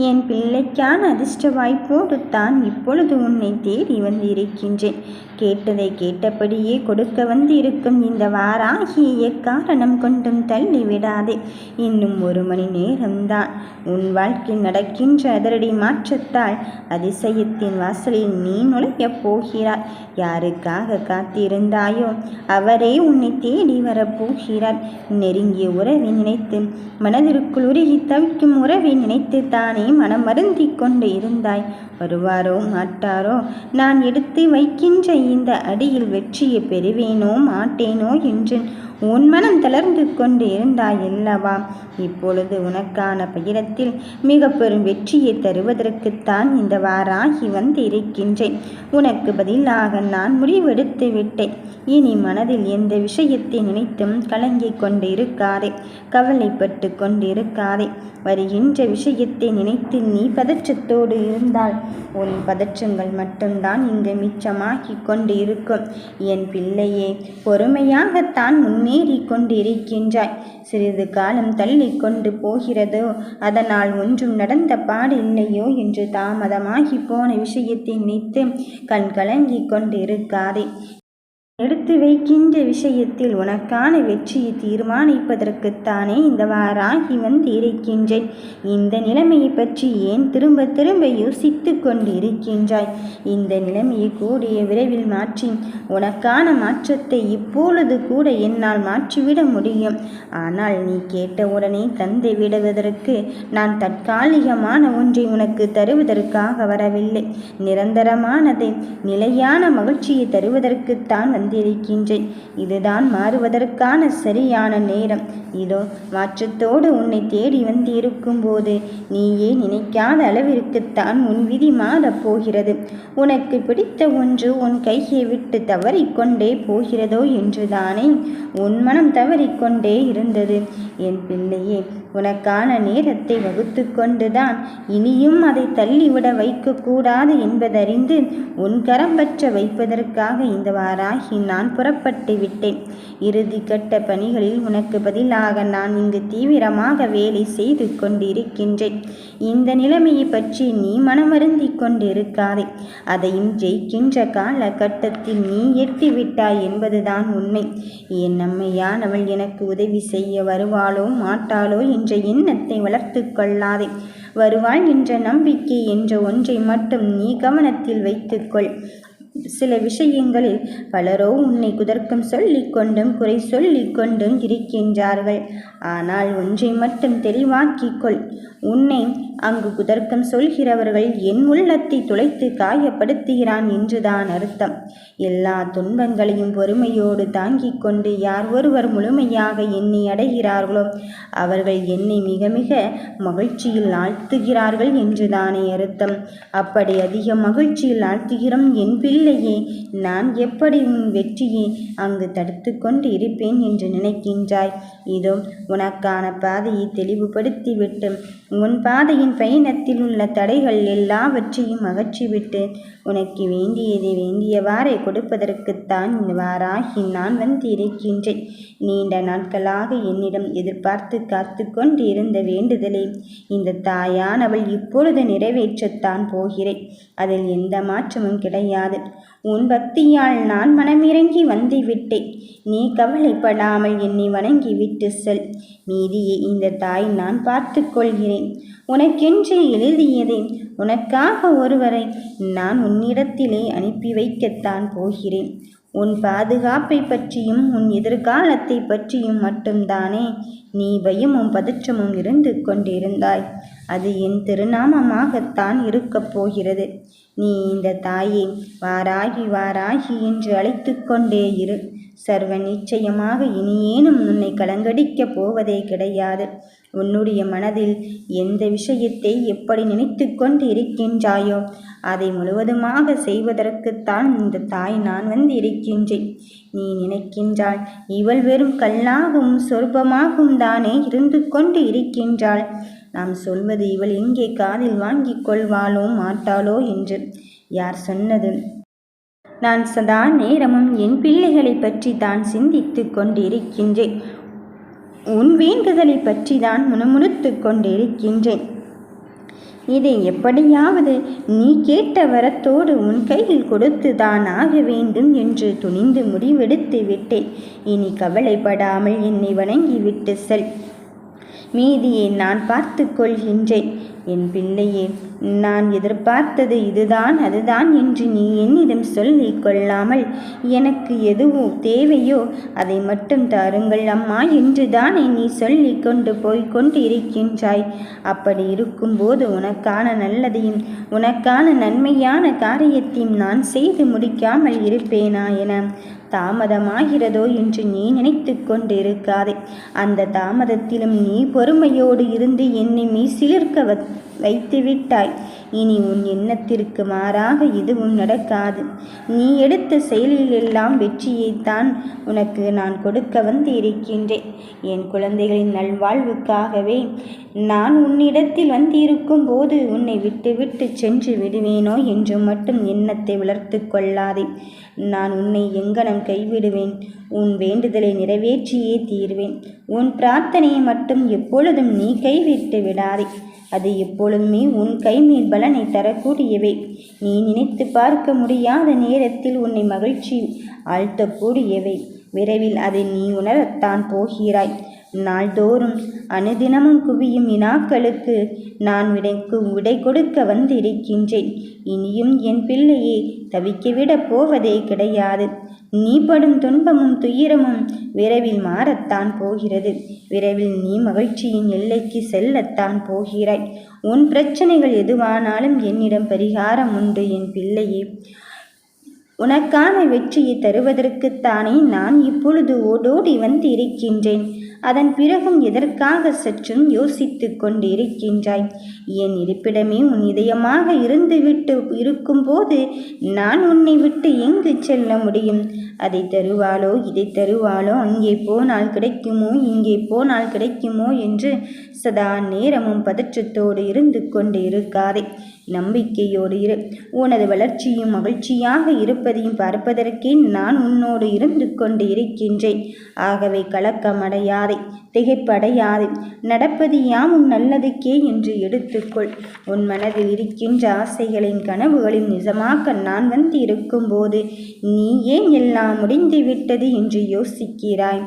என் பிள்ளைக்கான அதிர்ஷ்ட வாய்ப்போடு தான் இப்பொழுது உன்னை தேடி வந்திருக்கின்றேன். கேட்டதை கேட்டபடியே கொடுக்க வந்திருக்கும் இந்த வாராகியை எக்காரணம் கொண்டும் தள்ளிவிடாதே. இன்னும் 1 மணி நேரம்தான். உன் வாழ்க்கை நடக்கின்ற அதிரடி மாற்றத்தால் அதிசயத்தின் வாசலில் நீ நுழையப் போகிறாய். யாருக்காக காத்திருந்தாயோ அவரே உன்னை தேடி வரப்போகிறார். நெருங்கிய உறவை நினைத்து, மனதிற்குள் உருகி தவிக்கும் உறவை நினைத்து தானே மனம் வருந்தி கொண்டு இருந்தாய். வருவாரோ மாட்டாரோ, நான் எடுத்து வைக்கின்ற இந்த அடியில் வெற்றியை பெறுவேனோ மாட்டேனோ என்று உன் மனம் தளர்ந்து கொண்டு இருந்தாய் அல்லவா? இப்பொழுது உனக்கான பயணத்தில் மிக பெரும் வெற்றியை தருவதற்குத்தான் இந்த வாராகி வந்து இருக்கின்றேன். உனக்கு பதிலாக நான் முடிவெடுத்து விட்டேன். இனி மனதில் எந்த விஷயத்தை நினைத்தும் கலங்கிக் கொண்டு இருக்காதே, கவலைப்பட்டு கொண்டு இருக்காதே. வருகின்ற விஷயத்தை நினைத்து நீ பதற்றத்தோடு இருந்தால் உன் பதற்றங்கள் மட்டும்தான் இங்கு மிச்சமாகி கொண்டு இருக்கும். என் பிள்ளையே, பொறுமையாகத்தான் முன்னேறி கொண்டு இருக்கின்றாய். சிறிது காலம் தள்ளி கொண்டு போகிறதோ, அதனால் ஒன்றும் நடந்த பாடு இல்லையோ என்று தாமதமாகி போன விஷயத்தை நினைத்து கண் கலங்கி கொண்டு இருக்காதே. எடுத்து வைக்கின்ற விஷயத்தில் உனக்கான வெற்றியை தீர்மானிப்பதற்குத்தானே இந்த வாராகி வந்து இருக்கின்றேன். இந்த நிலைமையை பற்றி ஏன் திரும்ப திரும்ப யோசித்து கொண்டு இருக்கின்றாய்? இந்த நிலைமையை கூடிய விரைவில் மாற்றி உனக்கான மாற்றத்தை இப்பொழுது கூட என்னால் மாற்றிவிட முடியும். ஆனால் நீ கேட்டவுடனே தந்து விடுவதற்கு நான் தற்காலிகமான ஒன்றை உனக்கு தருவதற்காக வரவில்லை. நிரந்தரமானதை, நிலையான மகிழ்ச்சியை தருவதற்குத்தான் வந்திருக்கின்றேன். இதுதான் மாறுவதற்கான சரியான நேரம். இதோ மாற்றத்தோடு உன்னை தேடி வந்து இருக்கும்போது நீயே நினைக்காத அளவிற்குத்தான் உன் விதி மாறப் போகிறது. உனக்கு பிடித்த ஒன்று உன் கையை விட்டு தவறிக்கொண்டே போகிறதோ என்றுதானே உன் மனம் தவறிக்கொண்டே இருந்தது. என் பிள்ளையே, உனக்கான நேரத்தை வகுத்து கொண்டுதான் இனியும் அதை தள்ளிவிட வைக்கக்கூடாது என்பதறிந்து உன் கரம் பற்ற வைப்பதற்காக இந்த வாராகி நான் புறப்பட்டு விட்டேன். இறுதி கட்ட பணிகளில் உனக்கு பதிலாக நான் இங்கு தீவிரமாக வேலை செய்து கொண்டிருக்கின்றேன். இந்த நிலைமையை பற்றி நீ மனமருந்தி கொண்டிருக்காதே. அதையும் ஜெயிக்கின்ற காலகட்டத்தில் நீ எட்டிவிட்டாய் என்பதுதான் உண்மை. என் அம்மையானவள் எனக்கு உதவி செய்ய வருவாளோ மாட்டாளோ என்ற எண்ணத்தை வளர்த்து கொள்ளாதே. வருவாள் என்ற நம்பிக்கை என்ற ஒன்றை மட்டும் நீ கவனத்தில் வைத்துக்கொள். சில விஷயங்களில் பலரோ உன்னை குதர்க்கம் சொல்லிக்கொண்டும் குறை சொல்லிக்கொண்டும் இருக்கின்றார்கள். ஆனால் ஒன்றை மட்டும் தெளிவாக்கிக்கொள். உன்னை அங்கு குதர்க்கம் சொல்கிறவர்கள் என் உள்ளத்தை துளைத்து காயப்படுத்துகிறான் என்றுதான் அர்த்தம். எல்லா துன்பங்களையும் பொறுமையோடு தாங்கிக் கொண்டு யார் ஒருவர் முழுமையாக என்னை அடைகிறார்களோ அவர்கள் என்னை மிக மிக மகிழ்ச்சியில் ஆழ்த்துகிறார்கள் என்றுதானே அர்த்தம். அப்படி அதிக மகிழ்ச்சியில் ஆழ்த்துகிறோம் என் பிள்ளையே, நான் எப்படி உன் வெற்றியை அங்கு தடுத்து கொண்டு இருப்பேன் என்று நினைக்கின்றாய்? இதோ உனக்கான பாதையை தெளிவுபடுத்திவிட்டு உன் பாதையின் பயணத்தில் உள்ள தடைகள் எல்லாவற்றையும் அகற்றிவிட்டு உனக்கு வேண்டியதை வேண்டியவாறே கொடுப்பதற்குத்தான் இந்த வாராகி நான் வந்து இருக்கின்றேன். நீண்ட நாட்களாக என்னிடம் எதிர்பார்த்து காத்து கொண்டு இருந்த வேண்டுதலை இந்த தாயானவள் இப்பொழுது நிறைவேற்றத்தான் போகிறேன். அதில் எந்த மாற்றமும் கிடையாது. உன் பக்தியால் நான் மனமிறங்கி வந்து விட்டேன். நீ கவலைப்படாமல் என்னை வணங்கி விட்டு செல். மீதியை இந்த தாய் நான் பார்த்து கொள்கிறேன். உனக்கென்று எழுதியதை, உனக்காக ஒருவரை நான் உன்னிடத்திலே அனுப்பி வைக்கத்தான் போகிறேன். உன் பாதுகாப்பை பற்றியும் உன் எதிர்காலத்தை பற்றியும் மட்டும்தானே நீ பயமும் பதற்றமும் இருந்து கொண்டிருந்தாய். அது என் திருநாமமாகத்தான் இருக்கப் போகிறது. நீ இந்த தாயை வாராகி வாராகி என்று அழைத்து கொண்டே இரு. சர்வ நிச்சயமாக இனியேனும் உன்னை கலங்கடிக்கப் போவதே கிடையாது. உன்னுடைய மனதில் எந்த விஷயத்தை எப்படி நினைத்து கொண்டு இருக்கின்றாயோ அதை முழுவதுமாக செய்வதற்குத்தான் இந்த தாய் நான் வந்து இருக்கின்றேன். நீ நினைக்கின்றாள் இவள் வெறும் கல்லாகவும் சொற்பமாகவும் தானே இருந்து கொண்டு இருக்கின்றாள். நாம் சொல்வது இவள் எங்கே காதில் வாங்கிக் கொள்வாளோ மாட்டாளோ என்று யார் சொன்னது? நான் சதா நேரமும் என் பிள்ளைகளை பற்றி தான் சிந்தித்து கொண்டிருக்கின்றேன். உன் வேண்டுதலை பற்றி தான் முணுமுணுத்து கொண்டிருக்கின்றேன். இதை எப்படியாவது நீ கேட்ட வரத்தோடு உன் கையில் கொடுத்துதான் ஆக வேண்டும் என்று துணிந்து முடிவெடுத்து விட்டேன். இனி கவலைப்படாமல் என்னை வணங்கிவிட்டு செல். மீதியை நான் பார்த்து கொள்கின்றேன். என் பிள்ளையே, நான் எதிர்பார்த்தது இதுதான் அதுதான் என்று நீ என்னிடம் சொல்லிக் கொள்ளாமல் எனக்கு எதுவோ தேவையோ அதை மட்டும் தாருங்கள் அம்மா என்று தானே நீ சொல்லி கொண்டு போய்கொண்டு இருக்கின்றாய். அப்படி இருக்கும்போது உனக்கான நல்லதையும் உனக்கான நன்மையான காரியத்தையும் நான் செய்து முடிக்காமல் இருப்பேனா என தாமதமாகிறதோ என்று நீ நினைத்து கொண்டு இருக்காதே. அந்த தாமதத்திலும் நீ பொறுமையோடு இருந்து என்னை மெய்சிலிர்க்க வைத்து விட்டாய். இனி உன் எண்ணத்திற்கு மாறாக எதுவும் நடக்காது. நீ எடுத்த செயலில் எல்லாம் வெற்றியைத்தான் உனக்கு நான் கொடுக்க வந்து இருக்கின்றேன். என் குழந்தைகளின் நல்வாழ்வுக்காகவே நான் உன்னிடத்தில் வந்து இருக்கும் போது உன்னை விட்டு சென்று விடுவேனோ என்று மட்டும் எண்ணத்தை வளர்த்து கொள்ளாதே. நான் உன்னை எங்கனம் கைவிடுவேன்? உன் வேண்டுதலை நிறைவேற்றியே தீர்வேன். உன் பிரார்த்தனையை மட்டும் எப்பொழுதும் நீ கைவிட்டு விடாதே. அது எப்பொழுதுமே உன் கைமேல் பலனை தரக்கூடியவை. நீ நினைத்து பார்க்க முடியாத நேரத்தில் உன்னை மகிழ்ச்சி ஆழ்த்தக்கூடியவை. விரைவில் அதை நீ உணரத்தான் போகிறாய். நாள்தோறும் அனுதினமும் குவியும் வினாக்களுக்கு நான் விடை கொடுக்க வந்திருக்கின்றேன். இனியும் என் பிள்ளையை தவிக்கவிடப் போவதே கிடையாது. நீ படும் துன்பமும் துயரமும் விரைவில் மாறத்தான் போகிறது. விரைவில் நீ மகிழ்ச்சியின் எல்லைக்கு செல்லத்தான் போகிறாய். உன் பிரச்சனைகள் எதுவானாலும் என்னிடம் பரிகாரம் உண்டு என் பிள்ளையே. உனக்கான வெற்றியை தருவதற்குத்தானே நான் இப்பொழுது ஓடோடி வந்து இருக்கின்றேன். அதன் பிறகும் எதற்காக சற்றும் யோசித்து கொண்டு இருக்கின்றாய்? என் இருப்பிடமே உன் இதயமாக இருந்துவிட்டு இருக்கும்போது நான் உன்னை விட்டு எங்கு செல்ல முடியும்? அதை தருவாளோ இதை தருவாளோ, அங்கே போனால் கிடைக்குமோ இங்கே போனால் கிடைக்குமோ என்று சதா நேரமும் பதற்றத்தோடு இருந்து கொண்டு இருக்காதே. நம்பிக்கையோடு இரு. உனது வளர்ச்சியும் மகிழ்ச்சியாக இருப்பதையும் பார்ப்பதற்கே நான் உன்னோடு இருந்து கொண்டு இருக்கின்றேன். ஆகவே கலக்கமடையாதே, திகைப்படையாதே. நடப்பது யாவும் நல்லதுக்கே என்று எடுத்துக்கொள். உன் மனதில் இருக்கின்ற ஆசைகளின் கனவுகளின் நிஜமாக்க நான் வந்து இருக்கும்போது நீ ஏன் எல்லாம் முடிந்துவிட்டது என்று யோசிக்கிறாய்?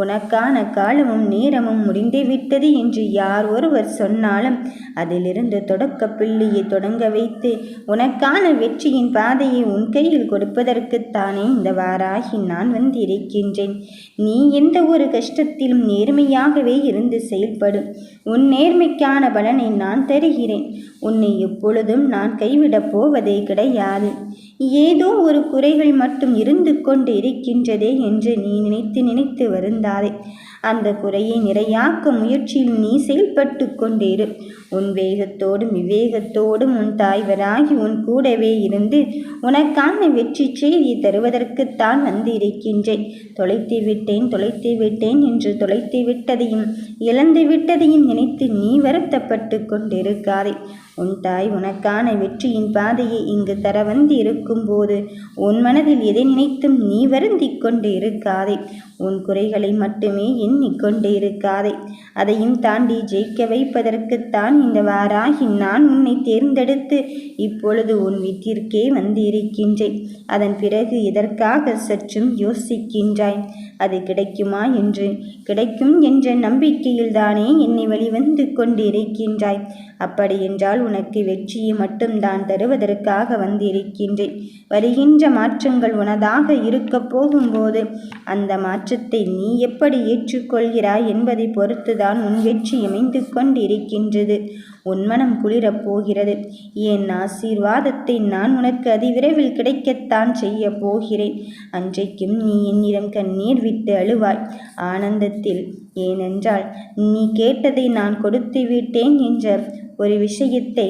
உனக்கான காலமும் நேரமும் முடிந்துவிட்டது என்று யார் ஒருவர் சொன்னாலும் அதிலிருந்து தொடக்க பிள்ளையை தொடங்க வைத்து உனக்கான வெற்றியின் பாதையை உன் கையில் கொடுப்பதற்குத்தானே இந்த வாராகி நான் வந்து இருக்கின்றேன். நீ எந்த ஒரு கஷ்டத்திலும் நேர்மையாகவே இருந்து செயல்படும். உன் நேர்மைக்கான பலனை நான் தருகிறேன். உன்னை எப்பொழுதும் நான் கைவிடப் போவதே கிடையாது. ஏதோ ஒரு குறைகள் மட்டும் இருந்து கொண்டு இருக்கின்றதே என்று நீ நினைத்து வருந்தாதே. அந்த குறையை நிறையாக்க முயற்சியில் நீ செயல்பட்டு கொண்டிரு. உன் வேகத்தோடும் விவேகத்தோடும் உன் தாய்வராகி உன் கூடவே இருந்து உனக்கான வெற்றி செய்தி தருவதற்குத்தான் வந்து இருக்கின்றேன். தொலைத்து விட்டேன் என்று தொலைத்து விட்டதையும் இழந்து விட்டதையும் நினைத்து நீ வருத்தப்பட்டு கொண்டிருக்காதே. உன் தாய் உனக்கான வெற்றியின் பாதையை இங்கு தர வந்து இருக்கும்போது உன் மனதில் எதை நினைத்தும் நீ வருந்தி கொண்டு இருக்காதே. உன் குறைகளை மட்டுமே எண்ணிக்கொண்டு இருக்காதே. அதையும் தாண்டி ஜெயிக்க வைப்பதற்குத்தான் இந்த வாராகி நான் உன்னை தேர்ந்தெடுத்து இப்பொழுது உன் வீட்டிற்கே வந்து இருக்கின்றேன். அதன் பிறகு எதற்காக சற்றும் யோசிக்கின்றாய்? அது கிடைக்குமா என்று கிடைக்கும் என்ற நம்பிக்கையில் தானே என்னை வழிவந்து கொண்டு இருக்கின்றாய். அப்படி என்றால் உனக்கு வெற்றியை மட்டும்தான் தருவதற்காக வந்து இருக்கின்றேன். வருகின்ற மாற்றங்கள் உனதாக இருக்க போகும்போது அந்த மாற்றத்தை நீ எப்படி ஏற்றுக்கொள்கிறாய் என்பதை பொறுத்துதான் உன் வெற்றி அமைந்து கொண்டு இருக்கின்றது. உன் மனம் குளிரப் போகிறது. என் ஆசீர்வாதத்தை நான் உனக்கு அதிவிரைவில் கிடைக்கத்தான் செய்ய போகிறேன். அன்றைக்கும் நீ என்னிடம் கண்ணீர் விட்டு அழுவாய் ஆனந்தத்தில். ஏனென்றால் நீ கேட்டதை நான் கொடுத்து விட்டேன் என்ற ஒரு விஷயத்தை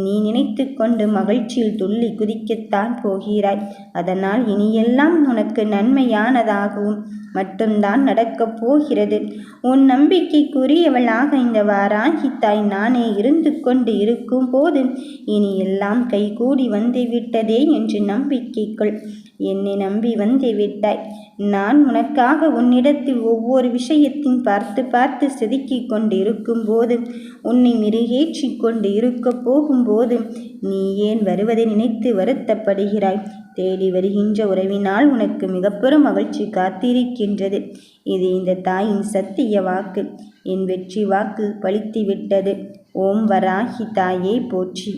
நீ நினைத்து கொண்டு மகிழ்ச்சியில் துள்ளி குதிக்கத்தான் போகிறாய். அதனால் இனியெல்லாம் உனக்கு நன்மையானதாகவும் மட்டும்தான் நடக்கப் போகிறது. உன் நம்பிக்கைக்குரியவளாக இந்த வாராகி தாய் நானே இருந்து கொண்டு இருக்கும் போது இனி எல்லாம் கைகூடி வந்து விட்டதே என்று நம்பிக்கைக்குள். என்னை நம்பி வந்து விட்டாய். நான் உனக்காக உன்னிடத்தில் ஒவ்வொரு விஷயத்தையும் பார்த்து பார்த்து செதுக்கிக் கொண்டு இருக்கும்போது, உன்னை மெருகேற்றி கொண்டு இருக்கப் போகும்போது நீ ஏன் வருவதை நினைத்து வருத்தப்படுகிறாய்? தேடி வருகின்ற உறவினால் உனக்கு மிகப்பெரும் மகிழ்ச்சி காத்திருக்கின்றது. இது இந்த தாயின் சத்திய வாக்கு. என் வெற்றி வாக்கு பலித்து விட்டது. ஓம் வராகி தாயே போற்றி.